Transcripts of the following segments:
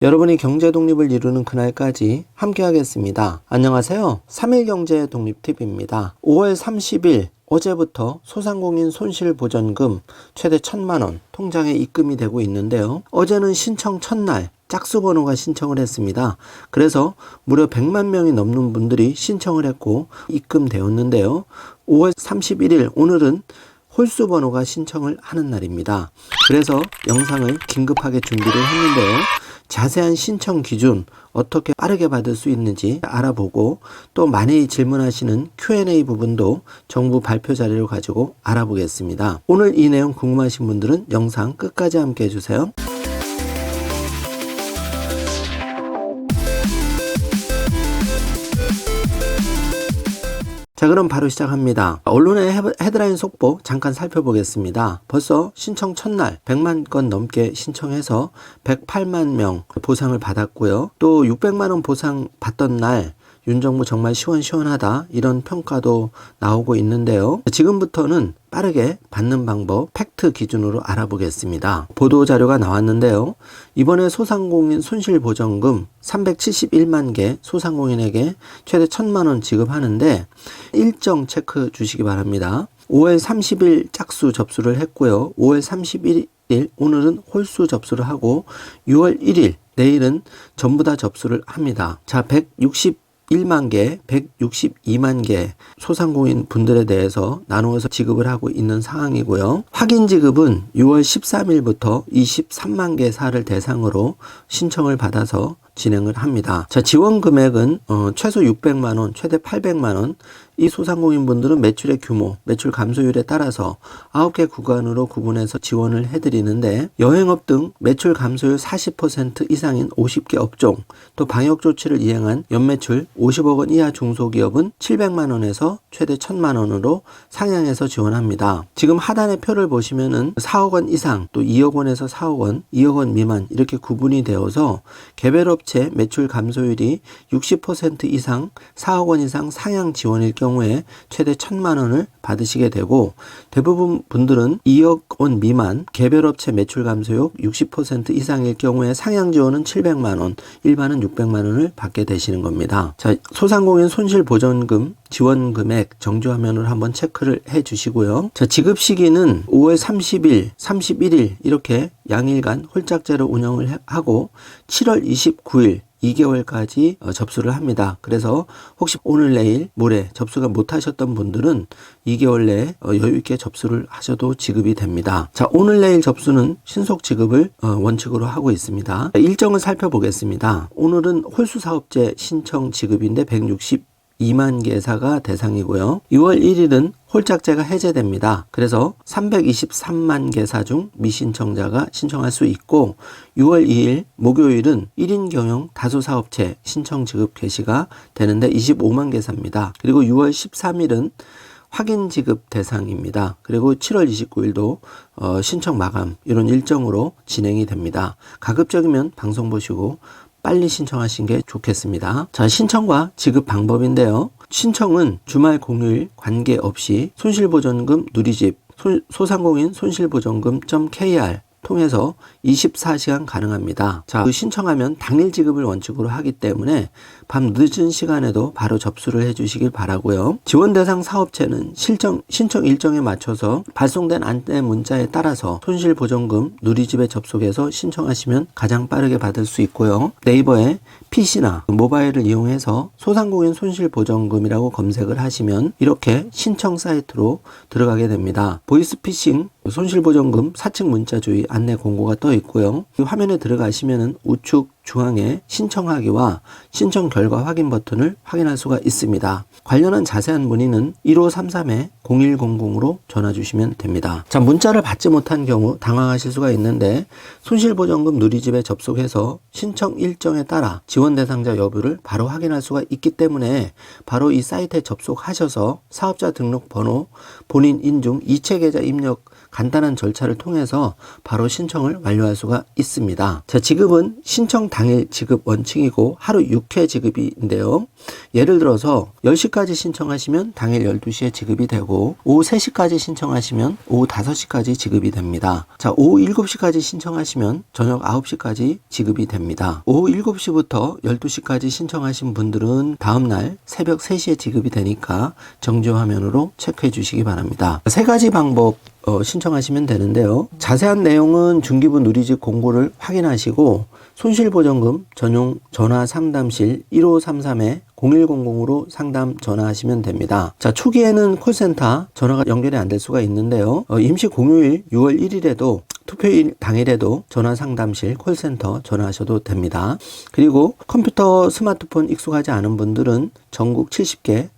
여러분이 경제 독립을 이루는 그날까지 함께 하겠습니다. 안녕하세요. 3일 경제 독립 팁입니다. 5월 30일 어제부터 소상공인 손실보전금 최대 1,000만원 통장에 입금이 되고 있는데요. 어제는 신청 첫날 짝수 번호가 신청을 했습니다. 그래서 무려 100만 명이 넘는 분들이 신청을 했고 입금되었는데요. 5월 31일 오늘은 홀수 번호가 신청을 하는 날입니다. 그래서 영상을 긴급하게 준비를 했는데요. 자세한 신청 기준, 어떻게 빠르게 받을 수 있는지 알아보고 또 많이 질문하시는 Q&A 부분도 정부 발표 자료를 가지고 알아보겠습니다. 오늘 이 내용 궁금하신 분들은 영상 끝까지 함께 해주세요. 자, 그럼 바로 시작합니다. 언론의 헤드라인 속보 잠깐 살펴보겠습니다. 벌써 신청 첫날 100만 건 넘게 신청해서 108만 명 보상을 받았고요. 또 600만 원 보상 받던 날 윤 정부 정말 시원시원하다 이런 평가도 나오고 있는데요. 지금부터는 빠르게 받는 방법 팩트 기준으로 알아보겠습니다. 보도자료가 나왔는데요. 이번에 소상공인 손실보전금 371만 개 소상공인에게 최대 1,000만 원 지급하는데 일정 체크 주시기 바랍니다. 5월 30일 짝수 접수를 했고요. 5월 31일 오늘은 홀수 접수를 하고 6월 1일 내일은 전부 다 접수를 합니다. 자, 161만 개, 162만 개 소상공인 분들에 대해서 나누어서 지급을 하고 있는 상황이고요. 확인 지급은 6월 13일부터 23만 개 사를 대상으로 신청을 받아서 진행을 합니다. 자, 지원 금액은 최소 600만 원, 최대 800만 원. 이 소상공인 분들은 매출의 규모, 매출 감소율에 따라서 9개 구간으로 구분해서 지원을 해드리는데 여행업 등 매출 감소율 40% 이상인 50개 업종, 또 방역 조치를 이행한 연매출 50억 원 이하 중소기업은 700만 원에서 최대 1,000만 원으로 상향해서 지원합니다. 지금 하단의 표를 보시면은 4억 원 이상, 또 2억 원에서 4억 원, 2억 원 미만 이렇게 구분이 되어서 개별 업체 매출 감소율이 60% 이상 4억 원 이상 상향 지원일 경우에 최대 1,000만 원을 받으시게 되고 대부분 분들은 2억 원 미만 개별 업체 매출 감소율 60% 이상일 경우에 상향 지원은 700만 원, 일반은 600만 원을 받게 되시는 겁니다. 자, 소상공인 손실보전금 지원 금액 정주 화면으로 한번 체크를 해 주시고요. 자, 지급 시기는 5월 30일, 31일 이렇게 양일간 홀짝제로 운영을 하고 7월 29일 2개월까지 접수를 합니다. 그래서 혹시 오늘 내일 모레 접수가 못하셨던 분들은 2개월 내에 여유있게 접수를 하셔도 지급이 됩니다. 자, 오늘 내일 접수는 신속 지급을 원칙으로 하고 있습니다. 일정을 살펴보겠습니다. 오늘은 홀수사업제 신청 지급인데 162만 개사가 대상이고요. 6월 1일은 홀짝제가 해제됩니다. 그래서 323만 개사 중 미신청자가 신청할 수 있고 6월 2일 목요일은 1인 경영 다수사업체 신청 지급 개시가 되는데 25만 개사입니다. 그리고 6월 13일은 확인 지급 대상입니다. 그리고 7월 29일도 신청 마감 이런 일정으로 진행이 됩니다. 가급적이면 방송 보시고 빨리 신청하신 게 좋겠습니다. 자, 신청과 지급 방법인데요. 신청은 주말 공휴일 관계없이 손실보전금 누리집 소상공인 손실보전금.kr 통해서 24시간 가능합니다. 자, 신청하면 당일 지급을 원칙으로 하기 때문에 밤 늦은 시간에도 바로 접수를 해주시길 바라고요. 지원 대상 사업체는 신청 일정에 맞춰서 발송된 안내 문자에 따라서 손실보전금 누리집에 접속해서 신청하시면 가장 빠르게 받을 수 있고요. 네이버에 PC나 모바일을 이용해서 소상공인 손실보전금이라고 검색을 하시면 이렇게 신청 사이트로 들어가게 됩니다. 보이스피싱 손실보전금 사측 문자 주의 안내 공고가 떠 있고요. 이 화면에 들어가시면은 우측 중앙에 신청하기와 신청 결과 확인 버튼을 확인할 수가 있습니다. 관련한 자세한 문의는 1533-0100으로 전화 주시면 됩니다. 자, 문자를 받지 못한 경우 당황하실 수가 있는데 손실보전금 누리집에 접속해서 신청 일정에 따라 지원 대상자 여부를 바로 확인할 수가 있기 때문에 바로 이 사이트에 접속하셔서 사업자 등록번호, 본인 인증, 이체 계좌 입력 간단한 절차를 통해서 바로 신청을 완료할 수가 있습니다. 자, 지급은 신청 당일 지급 원칙이고 하루 6회 지급인데요. 예를 들어서 10시까지 신청하시면 당일 12시에 지급이 되고 오후 3시까지 신청하시면 오후 5시까지 지급이 됩니다. 자, 오후 7시까지 신청하시면 저녁 9시까지 지급이 됩니다. 오후 7시부터 12시까지 신청하신 분들은 다음날 새벽 3시에 지급이 되니까 정지 화면으로 체크해 주시기 바랍니다. 세 가지 방법 신청하시면 되는데요. 자세한 내용은 중기부 누리집 공고를 확인하시고 손실보전금 전용 전화 상담실 1533-0100으로 상담 전화하시면 됩니다. 자, 초기에는 콜센터 전화가 연결이 안 될 수가 있는데요. 임시 공휴일 6월 1일에도 투표일 당일에도 전화 상담실 콜센터 전화하셔도 됩니다. 그리고 컴퓨터 스마트폰 익숙하지 않은 분들은 전국 70개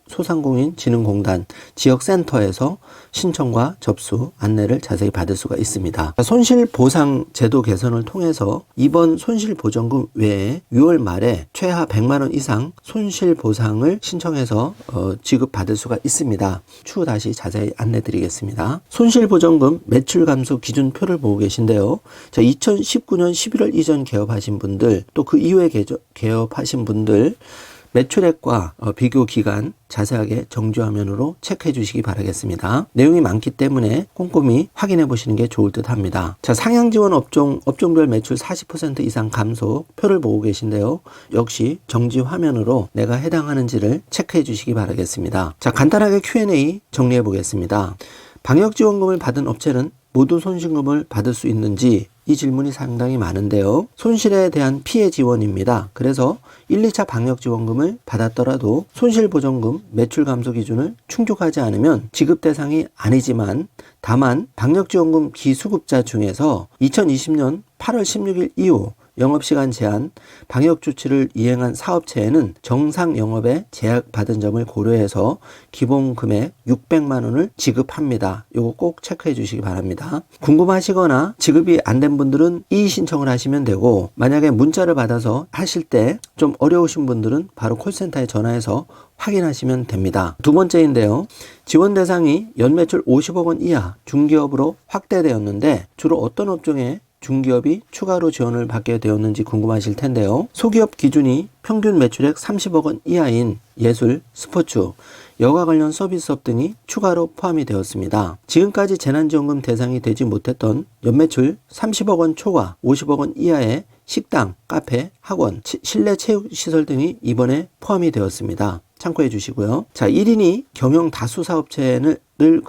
소상공인 진흥공단 지역센터에서 신청과 접수 안내를 자세히 받을 수가 있습니다. 손실보상 제도 개선을 통해서 이번 손실보전금 외에 6월 말에 최하 100만 원 이상 손실보상을 신청해서 지급받을 수가 있습니다. 추후 다시 자세히 안내 드리겠습니다. 손실보전금 매출 감소 기준표를 보고 계신데요. 자, 2019년 11월 이전 개업하신 분들 또 그 이후에 개업하신 분들 매출액과 비교 기간 자세하게 정지화면으로 체크해 주시기 바라겠습니다. 내용이 많기 때문에 꼼꼼히 확인해 보시는 게 좋을 듯 합니다. 자, 상향 지원 업종별 매출 40% 이상 감소 표를 보고 계신데요. 역시 정지 화면으로 내가 해당하는지를 체크해 주시기 바라겠습니다. 자, 간단하게 Q&A 정리해 보겠습니다. 방역지원금을 받은 업체는 모두 손실금을 받을 수 있는지 이 질문이 상당히 많은데요. 손실에 대한 피해 지원입니다. 그래서 1, 2차 방역지원금을 받았더라도 손실보전금 매출 감소 기준을 충족하지 않으면 지급 대상이 아니지만 다만 방역지원금 기수급자 중에서 2020년 8월 16일 이후 영업시간 제한, 방역조치를 이행한 사업체에는 정상 영업에 제약받은 점을 고려해서 기본 금액 600만 원을 지급합니다. 이거 꼭 체크해 주시기 바랍니다. 궁금하시거나 지급이 안 된 분들은 이의 신청을 하시면 되고 만약에 문자를 받아서 하실 때 좀 어려우신 분들은 바로 콜센터에 전화해서 확인하시면 됩니다. 두 번째인데요. 지원 대상이 연매출 50억 원 이하 중기업으로 확대되었는데 주로 어떤 업종에 중기업이 추가로 지원을 받게 되었는지 궁금하실 텐데요. 소기업 기준이 평균 매출액 30억 원 이하인 예술, 스포츠, 여가 관련 서비스업 등이 추가로 포함이 되었습니다. 지금까지 재난지원금 대상이 되지 못했던 연매출 30억 원 초과 50억 원 이하의 식당, 카페, 학원, 실내 체육시설 등이 이번에 포함이 되었습니다. 참고해 주시고요. 자, 1인이 경영 다수 사업체를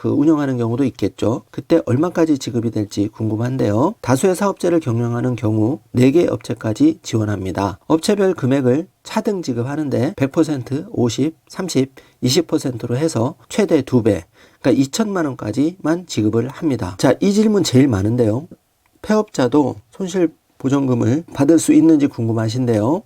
운영하는 경우도 있겠죠. 그때 얼마까지 지급이 될지 궁금한데요. 다수의 사업체를 경영하는 경우 4개 업체까지 지원합니다. 업체별 금액을 차등 지급하는데 100%, 50, 30, 20%로 해서 최대 2배, 그러니까 2천만 원까지만 지급을 합니다. 자, 이 질문 제일 많은데요. 폐업자도 손실보전금을 받을 수 있는지 궁금하신데요.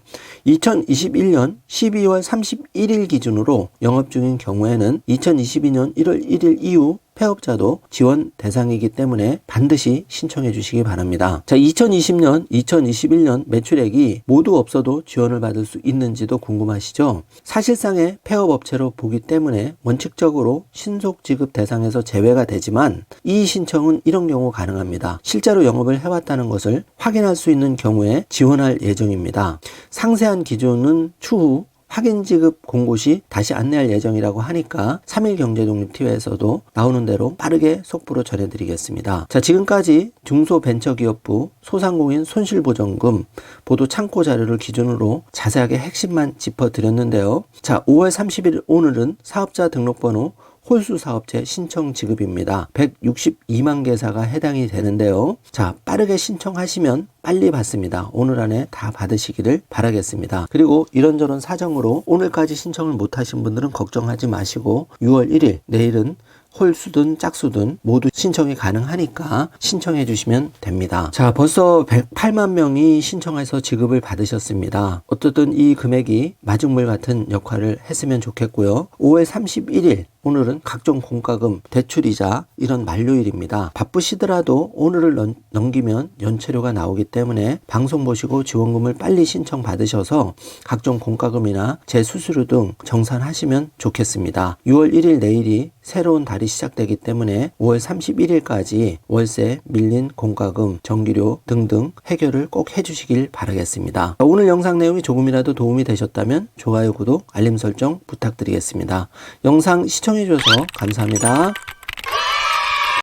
2021년 12월 31일 기준으로 영업 중인 경우에는 2022년 1월 1일 이후 폐업자도 지원 대상이기 때문에 반드시 신청해 주시기 바랍니다. 자, 2020년, 2021년 매출액이 모두 없어도 지원을 받을 수 있는지도 궁금하시죠? 사실상의 폐업업체로 보기 때문에 원칙적으로 신속 지급 대상에서 제외가 되지만 이 신청은 이런 경우 가능합니다. 실제로 영업을 해왔다는 것을 확인할 수 있는 경우에 지원할 예정입니다. 상세한 기준은 추후 확인 지급 공고 시 다시 안내할 예정이라고 하니까 3.1경제독립TV에서도 나오는 대로 빠르게 속보로 전해드리겠습니다. 자, 지금까지 중소벤처기업부 소상공인 손실보전금 보도 참고 자료를 기준으로 자세하게 핵심만 짚어드렸는데요. 자, 5월 30일 오늘은 사업자 등록번호 홀수 사업체 신청 지급입니다. 162만 개사가 해당이 되는데요. 자, 빠르게 신청하시면 빨리 받습니다. 오늘 안에 다 받으시기를 바라겠습니다. 그리고 이런저런 사정으로 오늘까지 신청을 못하신 분들은 걱정하지 마시고 6월 1일 내일은 홀수든 짝수든 모두 신청이 가능하니까 신청해 주시면 됩니다. 자, 벌써 108만 명이 신청해서 지급을 받으셨습니다. 어떻든 이 금액이 마중물 같은 역할을 했으면 좋겠고요. 5월 31일 오늘은 각종 공과금, 대출이자 이런 만료일입니다. 바쁘시더라도 오늘을 넘기면 연체료가 나오기 때문에 방송 보시고 지원금을 빨리 신청 받으셔서 각종 공과금이나 재수수료 등 정산하시면 좋겠습니다. 6월 1일 내일이 새로운 달이 말이 시작되기 때문에 5월 31일까지 월세, 밀린 공과금, 전기료 등등 해결을 꼭 해주시길 바라겠습니다. 오늘 영상 내용이 조금이라도 도움이 되셨다면 좋아요, 구독, 알림 설정 부탁드리겠습니다. 영상 시청해주셔서 감사합니다.